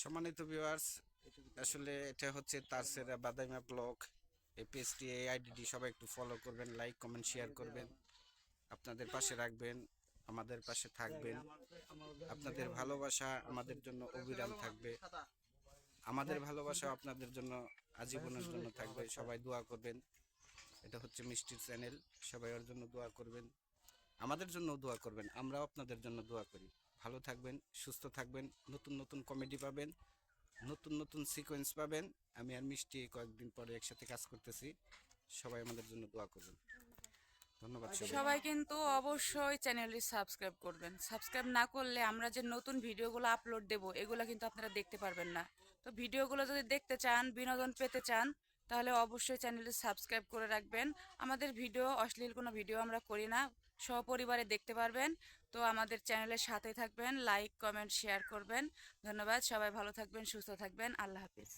সম্মানিত ভিউয়ার্স, আসলে এটা হচ্ছে তারসেরা বাদাইমা ব্লগ। এই পেজটি, এই আইডিটি সবাই একটু ফলো করবেন, লাইক কমেন্ট শেয়ার করবেন, আপনাদের পাশে রাখবেন, আমাদের পাশে থাকবেন। আপনাদের ভালোবাসা আমাদের জন্য অবিরাম থাকবে, আমাদের ভালোবাসা আপনাদের জন্য আজীবনের জন্য থাকবে। সবাই দোয়া করবেন। এটা হচ্ছে মিষ্টির চ্যানেল, সবাই ওর জন্য দোয়া করবেন, আমাদের জন্য দোয়া করবেন, আমরাও আপনাদের জন্য দোয়া করি। ভালো থাকবেন, সুস্থ থাকবেন, নতুন নতুন কমেডি পাবেন, নতুন নতুন সিকোয়েন্স পাবেন। আমি আর মিষ্টি কয়েকদিন পরে একসাথে কাজ করতেছি, সবাই আমাদের জন্য দোয়া করবেন। ধন্যবাদ সবাই। সবাই কিন্তু অবশ্যই চ্যানেলটি সাবস্ক্রাইব করবেন। সাবস্ক্রাইব না করলে আমরা যে নতুন ভিডিওগুলো আপলোড দেব এগুলো কিন্তু আপনারা দেখতে পারবেন না। তো ভিডিওগুলো যদি দেখতে চান, বিনোদন পেতে চান, তাহলে অবশ্যই চ্যানেলটি সাবস্ক্রাইব করে রাখবেন। আমাদের ভিডিও অশ্লীল কোনো ভিডিও আমরা করি না, সপরিবারে দেখতে পারবেন। তো আমাদের চ্যানেলের সাথে থাকবেন, লাইক কমেন্ট শেয়ার করবেন। ধন্যবাদ, সবাই ভালো থাকবেন, সুস্থ থাকবেন। আল্লাহ হাফিজ।